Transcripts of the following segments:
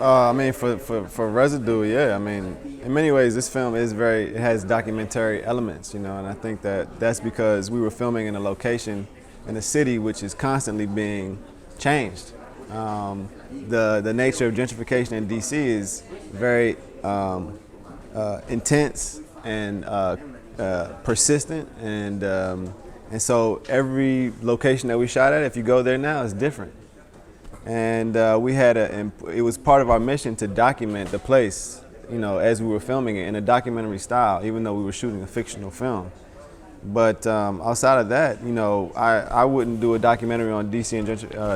I mean, for Residue, yeah. I mean, in many ways, this film it has documentary elements, and I think that that's because we were filming in a location in a city which is constantly being changed. The nature of gentrification in DC is very intense and persistent, and so every location that we shot at, if you go there now, is different. And it was part of our mission to document the place, as we were filming it in a documentary style, even though we were shooting a fictional film. But outside of that, I wouldn't do a documentary on DC and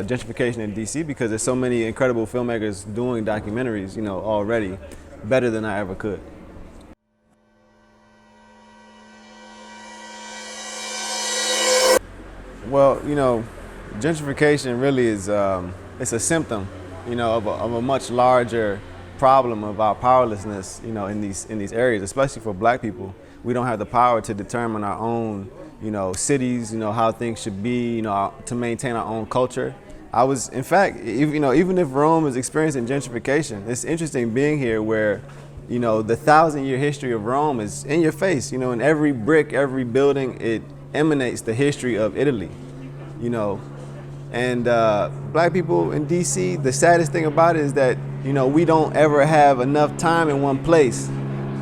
gentrification in DC because there's so many incredible filmmakers doing documentaries, already better than I ever could. Well, gentrification really is it's a symptom, of a much larger problem of our powerlessness, in these areas, especially for Black people. We don't have the power to determine our own, cities, how things should be, to maintain our own culture. In fact, even if Rome is experiencing gentrification, it's interesting being here where, the 1,000-year history of Rome is in your face. In every brick, every building, it emanates the history of Italy, And Black people in DC, the saddest thing about it is that, we don't ever have enough time in one place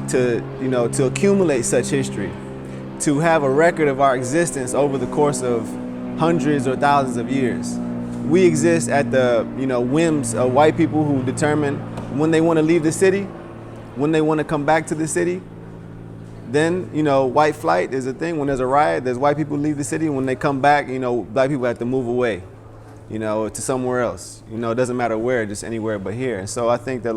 to accumulate such history, to have a record of our existence over the course of hundreds or thousands of years. We exist at the, whims of white people who determine when they want to leave the city, when they want to come back to the city. Then, white flight is a thing. When there's a riot, there's white people leave the city. When they come back, Black people have to move away, to somewhere else. It doesn't matter where, just anywhere but here. And so I think that,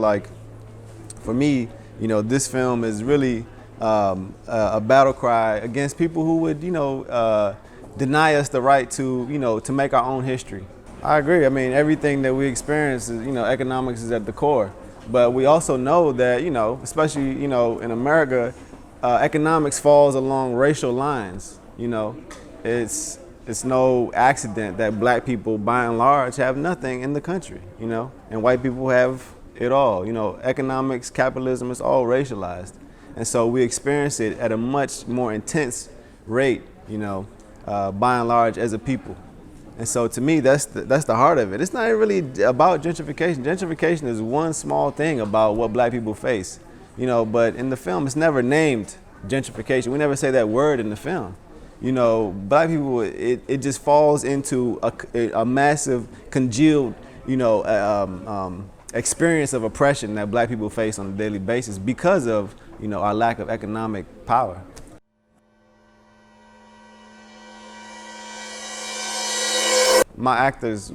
for me, this film is really a battle cry against people who would, deny us the right to make our own history. I agree. I mean, everything that we experience is, economics is at the core. But we also know that, especially, in America, economics falls along racial lines. It's no accident that Black people, by and large, have nothing in the country, and white people have it all. Economics, capitalism, is all racialized. And so we experience it at a much more intense rate, by and large, as a people. And so to me, that's the heart of it. It's not really about gentrification. Gentrification is one small thing about what Black people face, but in the film, it's never named gentrification. We never say that word in the film. Black people, it just falls into a massive congealed, experience of oppression that Black people face on a daily basis because of, our lack of economic power. My actors,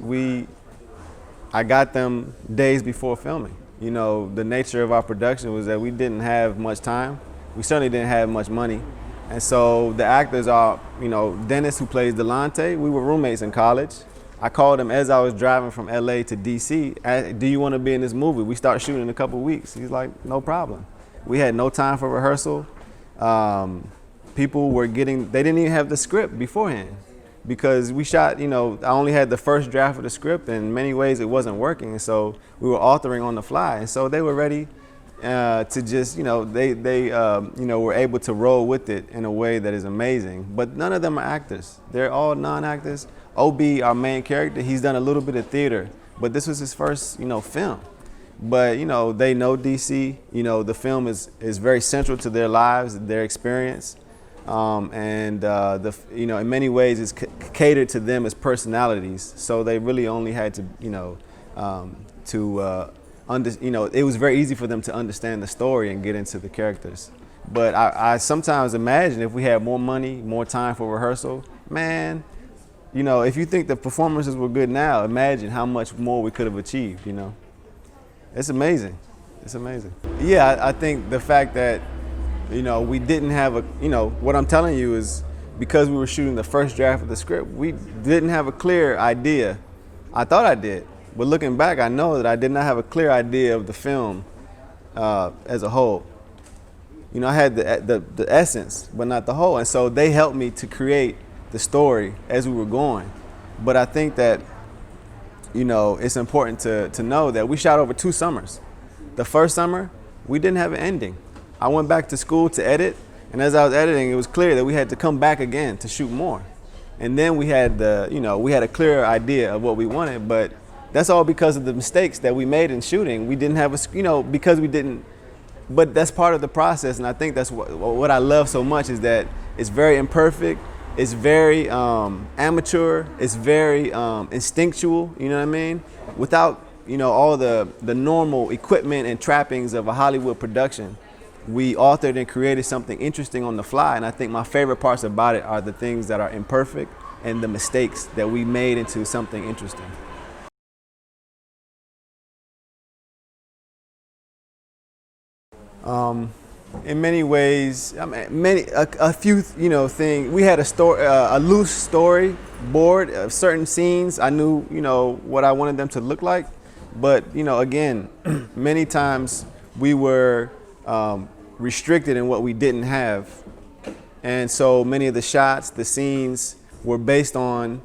I got them days before filming. The nature of our production was that we didn't have much time. We certainly didn't have much money. And so the actors are, Dennis, who plays Delante, we were roommates in college. I called him as I was driving from LA to DC, do you want to be in this movie? We start shooting in a couple of weeks. He's like, no problem. We had no time for rehearsal. People were they didn't even have the script beforehand because we shot, I only had the first draft of the script, and in many ways it wasn't working. And so we were authoring on the fly. And so they were ready to just, they were able to roll with it in a way that is amazing. But none of them are actors. They're all non-actors. OB, our main character, he's done a little bit of theater, but this was his first, film. But, they know DC, the film is very central to their lives, their experience. In many ways it's catered to them as personalities. So they really only had to, it was very easy for them to understand the story and get into the characters. But I sometimes imagine if we had more money, more time for rehearsal, man, if you think the performances were good now, imagine how much more we could have achieved, It's amazing. It's amazing. Yeah, I think the fact that, we didn't have what I'm telling you is because we were shooting the first draft of the script, we didn't have a clear idea. I thought I did. But looking back, I know that I did not have a clear idea of the film as a whole. I had the essence, but not the whole. And so they helped me to create the story as we were going. But I think that you know, it's important to know that we shot over 2 summers. The first summer, we didn't have an ending. I went back to school to edit, and as I was editing, it was clear that we had to come back again to shoot more. And then we had we had a clearer idea of what we wanted, but that's all because of the mistakes that we made in shooting. We didn't have because we didn't, but that's part of the process, and I think that's what I love so much is that it's very imperfect, it's very amateur, it's very instinctual, you know what I mean? Without, all the normal equipment and trappings of a Hollywood production. We authored and created something interesting on the fly, and I think my favorite parts about it are the things that are imperfect and the mistakes that we made into something interesting. In many ways, I mean, a few things. We had a story, a loose story board of certain scenes. I knew what I wanted them to look like, but again, many times we were restricted in what we didn't have, and so many of the shots, the scenes were based on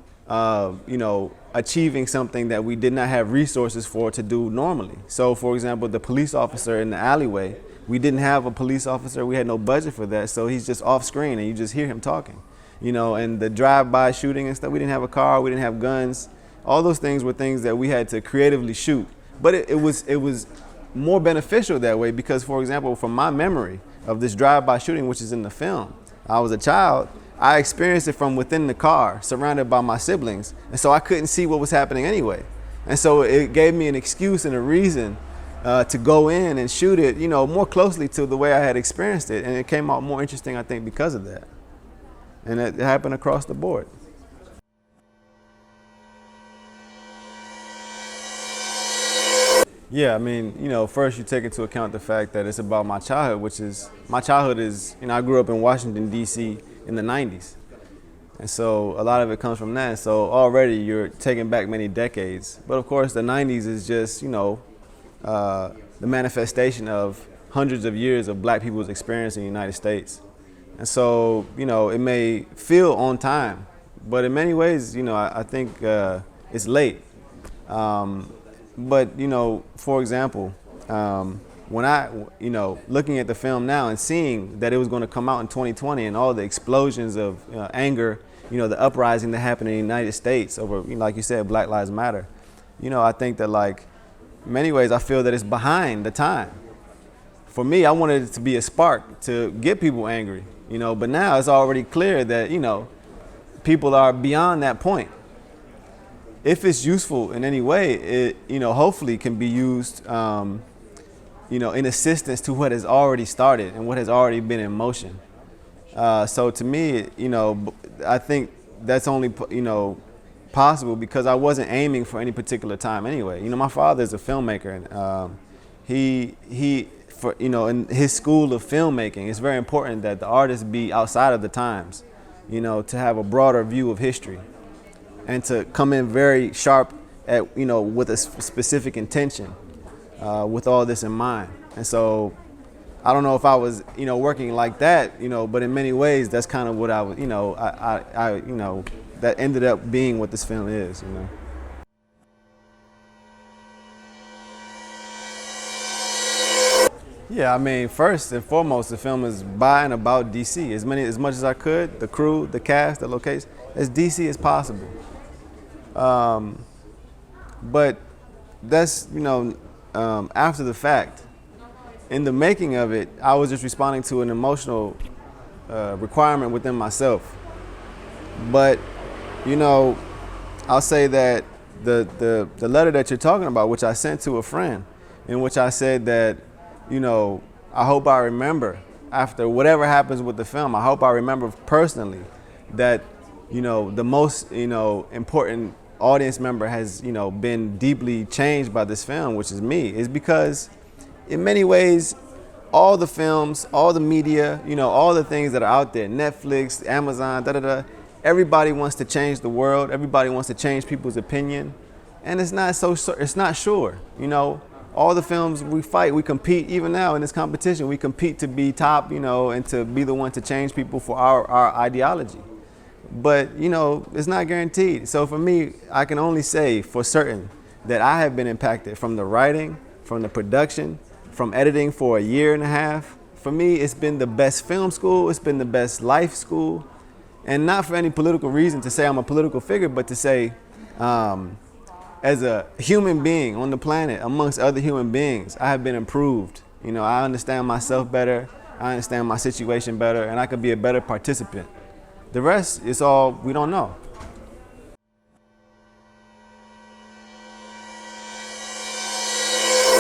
achieving something that we did not have resources for to do normally. So for example, the police officer in the alleyway, we didn't have a police officer, we had no budget for that, so he's just off screen and you just hear him talking. And the drive-by shooting and stuff, we didn't have a car, we didn't have guns. All those things were things that we had to creatively shoot. But it was more beneficial that way because, for example, from my memory of this drive-by shooting, which is in the film, I was a child, I experienced it from within the car, surrounded by my siblings, and so I couldn't see what was happening anyway. And so it gave me an excuse and a reason to go in and shoot it, more closely to the way I had experienced it, and it came out more interesting, I think, because of that. And it happened across the board. Yeah, I mean, first you take into account the fact that it's about my childhood, my childhood is, I grew up in Washington, D.C. in the 90s. And so a lot of it comes from that. So already you're taking back many decades. But of course, the 90s is just, the manifestation of hundreds of years of black people's experience in the United States. And so, it may feel on time, but in many ways, I think it's late. But, for example, when I, looking at the film now and seeing that it was going to come out in 2020 and all the explosions of anger, the uprising that happened in the United States over, like you said, Black Lives Matter, I think that, like, in many ways, I feel that it's behind the time. For me, I wanted it to be a spark to get people angry, but now it's already clear that, people are beyond that point. If it's useful in any way, it, hopefully can be used, in assistance to what has already started and what has already been in motion. So to me, I think that's only, possible because I wasn't aiming for any particular time anyway. My father is a filmmaker, and in his school of filmmaking, it's very important that the artist be outside of the times, to have a broader view of history and to come in very sharp at, with a specific intention, with all this in mind. And so I don't know if I was, working like that, but in many ways, that's kind of what I was, that ended up being what this film is, Yeah, I mean, first and foremost, the film is by and about DC. As much as I could, the crew, the cast, the location, as DC as possible. But that's, after the fact. In the making of it, I was just responding to an emotional requirement within myself. But, I'll say that the letter that you're talking about, which I sent to a friend, in which I said that, I hope I remember after whatever happens with the film, I hope I remember personally that, the most, important audience member has, been deeply changed by this film, which is me, is because in many ways, all the films, all the media, all the things that are out there, Netflix, Amazon, everybody wants to change the world. Everybody wants to change people's opinion. And it's not sure, all the films we fight, we compete, even now in this competition, we compete to be top, and to be the one to change people for our ideology. But, it's not guaranteed. So for me, I can only say for certain that I have been impacted from the writing, from the production, from editing for a year and a half. For me, it's been the best film school, it's been the best life school, and not for any political reason to say I'm a political figure, but to say as a human being on the planet, amongst other human beings, I have been improved. You know, I understand myself better, I understand my situation better, and I could be a better participant. The rest is all we don't know.